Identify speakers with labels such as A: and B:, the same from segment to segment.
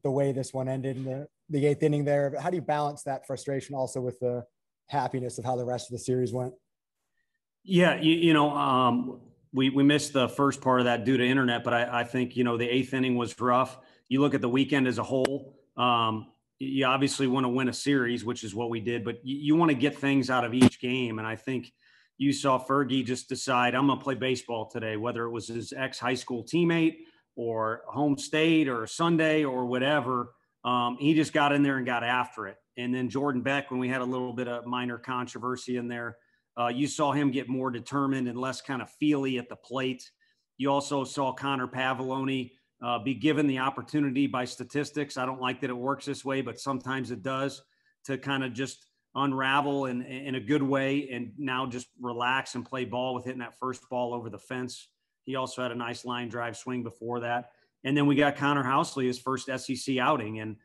A: the way this one ended in the eighth inning there. But how do you balance that frustration also with the happiness of how the rest of the series went?
B: Yeah, we missed the first part of that due to internet, but I think, the eighth inning was rough. You look at the weekend as a whole. You obviously want to win a series, which is what we did, but you want to get things out of each game. And I think you saw Fergie just decide, I'm going to play baseball today, whether it was his ex-high school teammate or home state or Sunday or whatever. He just got in there and got after it. And then Jordan Beck, when we had a little bit of minor controversy in there, you saw him get more determined and less kind of feely at the plate. You also saw Connor Pavolony be given the opportunity by statistics. I don't like that it works this way, but sometimes it does, to kind of just unravel in a good way and now just relax and play ball with hitting that first ball over the fence. He also had a nice line drive swing before that. And then we got Connor Housley, his first SEC outing. And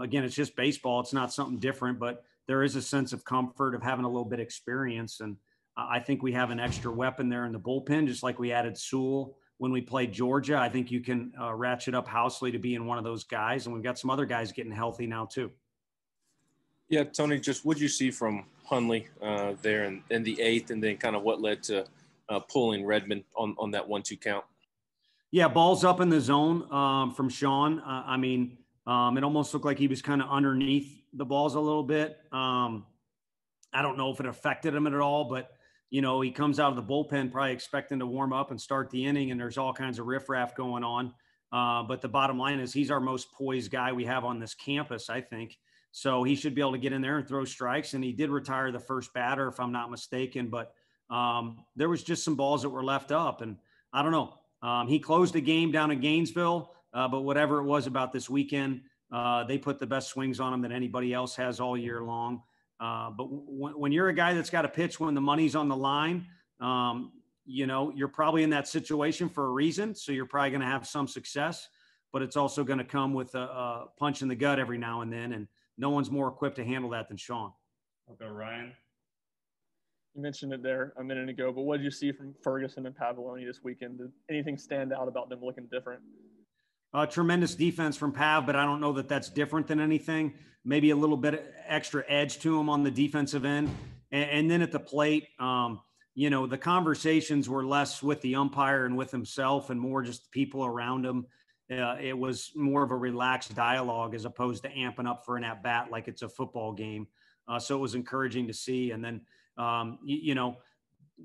B: again, it's just baseball. It's not something different, but there is a sense of comfort of having a little bit of experience. And I think we have an extra weapon there in the bullpen, just like we added Sewell when we played Georgia. I think you can ratchet up Housley to being one of those guys. And we've got some other guys getting healthy now too.
C: Yeah, Tony, just what did you see from Hundley there in the eighth, and then kind of what led to pulling Redmond on that 1-2 count?
B: Yeah, balls up in the zone from Sean. It almost looked like he was kind of underneath the balls a little bit. I don't know if it affected him at all, but, he comes out of the bullpen probably expecting to warm up and start the inning, and there's all kinds of riffraff going on. But the bottom line is he's our most poised guy we have on this campus, I think. So he should be able to get in there and throw strikes. And he did retire the first batter, if I'm not mistaken. But there was just some balls that were left up. And I don't know. He closed the game down in Gainesville. But whatever it was about this weekend, they put the best swings on him that anybody else has all year long. But when you're a guy that's got to pitch when the money's on the line, you're probably in that situation for a reason. So you're probably going to have some success. But it's also going to come with a punch in the gut every now and then. And no one's more equipped to handle that than Sean.
D: I'll go Ryan.
E: You mentioned it there a minute ago, but what did you see from Ferguson and Pavolony this weekend? Did anything stand out about them looking different?
B: Tremendous defense from Pav, but I don't know that that's different than anything. Maybe a little bit extra edge to him on the defensive end. And then at the plate, the conversations were less with the umpire and with himself and more just the people around him. It was more of a relaxed dialogue as opposed to amping up for an at-bat like it's a football game. So it was encouraging to see. And then,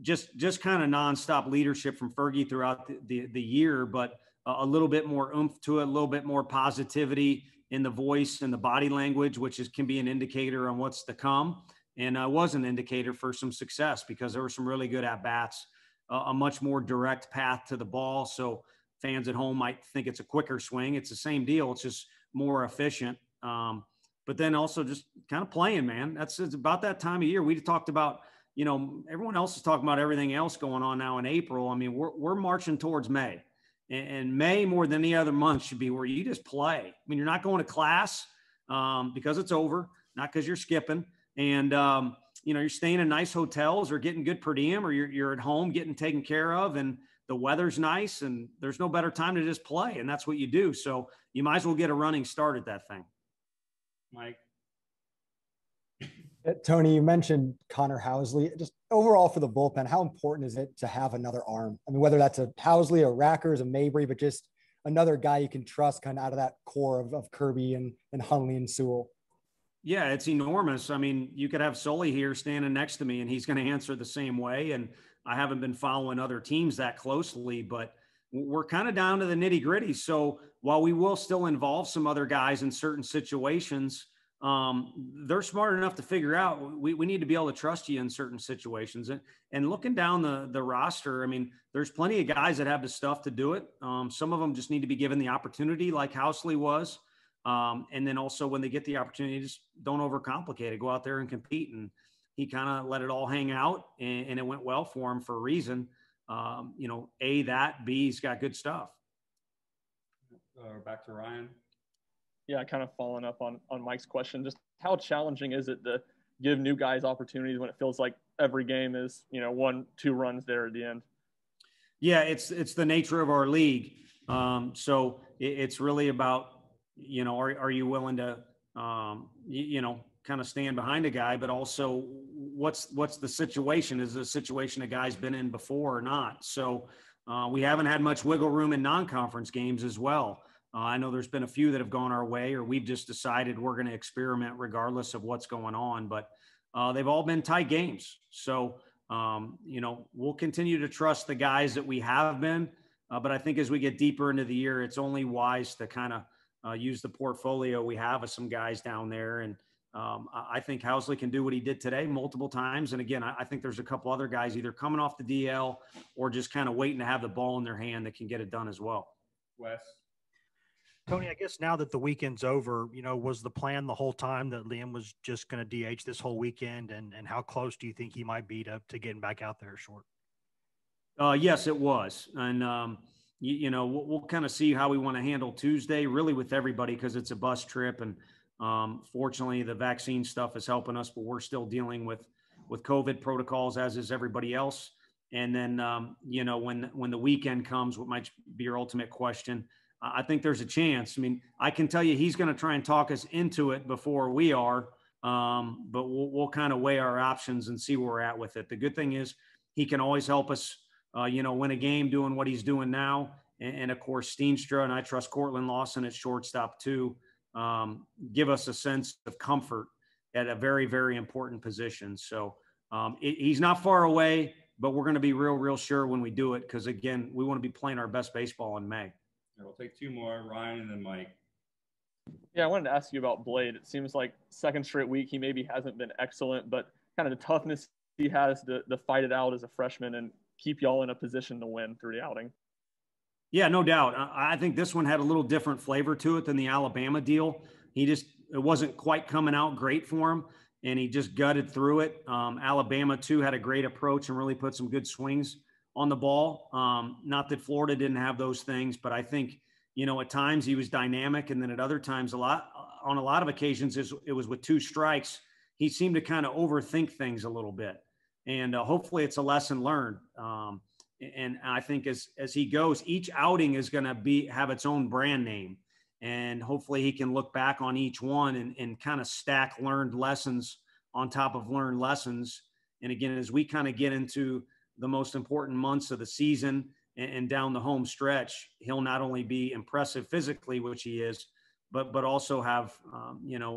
B: just kind of nonstop leadership from Fergie throughout the year, but a little bit more oomph to it, a little bit more positivity in the voice and the body language, which can be an indicator on what's to come. And was an indicator for some success because there were some really good at-bats, a much more direct path to the ball. So fans at home might think it's a quicker swing. It's the same deal. It's just more efficient. But then also just kind of playing, man. It's about that time of year. We talked about, everyone else is talking about everything else going on now in April. I mean, we're marching towards May. And May, more than any other month, should be where you just play. I mean, you're not going to class because it's over, not because you're skipping. And, you're staying in nice hotels or getting good per diem, or you're at home getting taken care of, and the weather's nice, and there's no better time to just play. And that's what you do. So you might as well get a running start at that thing.
D: Mike.
A: Tony, you mentioned Connor Housley. Just overall for the bullpen, how important is it to have another arm? I mean, whether that's a Housley, a Rackers, a Mabry, but just another guy you can trust kind of out of that core of Kirby and Hundley and Sewell.
B: Yeah, it's enormous. I mean, you could have Sully here standing next to me and he's going to answer the same way. And I haven't been following other teams that closely, but we're kind of down to the nitty gritty. So while we will still involve some other guys in certain situations, they're smart enough to figure out we need to be able to trust you in certain situations. And looking down the roster, I mean, there's plenty of guys that have the stuff to do it. Some of them just need to be given the opportunity like Housley was. And then also when they get the opportunity, just don't overcomplicate it, go out there and compete. And he kind of let it all hang out and it went well for him for a reason. B's got good stuff.
D: Back to Ryan.
E: Yeah, kind of following up on Mike's question, just how challenging is it to give new guys opportunities when it feels like every game is, 1-2 runs there at the end?
B: Yeah, it's the nature of our league. So it's really about, are you willing to, kind of stand behind a guy, but also what's the situation? Is the situation a guy's been in before or not? So we haven't had much wiggle room in non-conference games as well. I know there's been a few that have gone our way, or we've just decided we're going to experiment regardless of what's going on, but they've all been tight games. So, we'll continue to trust the guys that we have been, but I think as we get deeper into the year, it's only wise to kind of use the portfolio we have of some guys down there. And I think Housley can do what he did today multiple times. And again, I think there's a couple other guys either coming off the DL or just kind of waiting to have the ball in their hand that can get it done as well.
D: Wes.
F: Tony, I guess now that the weekend's over, was the plan the whole time that Liam was just going to DH this whole weekend? And how close do you think he might be to getting back out there short?
B: Yes, it was. And, we'll kind of see how we want to handle Tuesday really with everybody, because it's a bus trip. And fortunately, the vaccine stuff is helping us, but we're still dealing with COVID protocols, as is everybody else. And then, when the weekend comes, what might be your ultimate question, I think there's a chance. I mean, I can tell you he's going to try and talk us into it before we are, but we'll kind of weigh our options and see where we're at with it. The good thing is he can always help us, win a game doing what he's doing now. And of course, Steenstra, and I trust Cortland Lawson at shortstop too, give us a sense of comfort at a very, very important position. So he's not far away, but we're going to be real sure when we do it, because, again, we want to be playing our best baseball in May.
D: We'll take two more, Ryan and then Mike.
E: Yeah, I wanted to ask you about Blade. It seems like second straight week he maybe hasn't been excellent, but kind of the toughness he has to fight it out as a freshman and keep y'all in a position to win through the outing.
B: Yeah, no doubt. I think this one had a little different flavor to it than the Alabama deal. It wasn't quite coming out great for him, and he just gutted through it. Alabama, too, had a great approach and really put some good swings on the ball. Not that Florida didn't have those things, but I think, at times he was dynamic. And then at other times, on a lot of occasions, it was with two strikes. He seemed to kind of overthink things a little bit. And hopefully it's a lesson learned. And I think as he goes, each outing is going to have its own brand name. And hopefully he can look back on each one and kind of stack learned lessons on top of learned lessons. And again, as we kind of get into the most important months of the season and down the home stretch, he'll not only be impressive physically, which he is, but also have,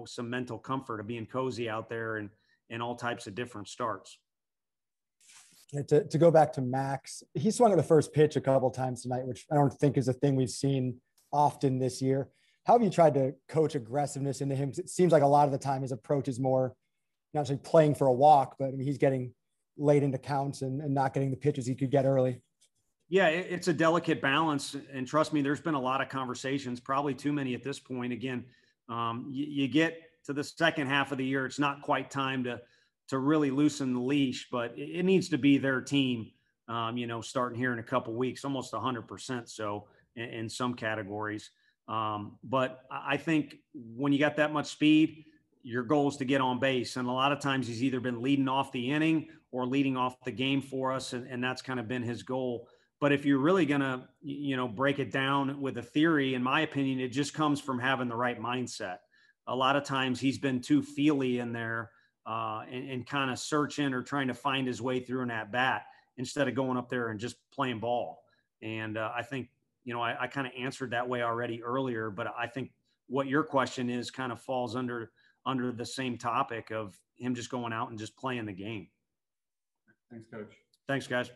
B: some mental comfort of being cozy out there and all types of different starts.
A: To go back to Max, he swung at the first pitch a couple of times tonight, which I don't think is a thing we've seen often this year. How have you tried to coach aggressiveness into him? It seems like a lot of the time his approach is more not actually playing for a walk, but he's getting late into counts and not getting the pitches he could get early.
B: Yeah, it's a delicate balance. And trust me, there's been a lot of conversations, probably too many at this point. Again, you get to the second half of the year, it's not quite time to really loosen the leash, but it needs to be their team, starting here in a couple of weeks, almost 100% so in some categories. But I think when you got that much speed, your goal is to get on base. And a lot of times he's either been leading off the inning or leading off the game for us. And that's kind of been his goal. But if you're really going to, break it down with a theory, in my opinion, it just comes from having the right mindset. A lot of times he's been too feely in there and kind of searching or trying to find his way through an at-bat instead of going up there and just playing ball. And I think, I kind of answered that way already earlier, but I think what your question is kind of falls under the same topic of him just going out and just playing the game.
D: Thanks, Coach.
B: Thanks, guys.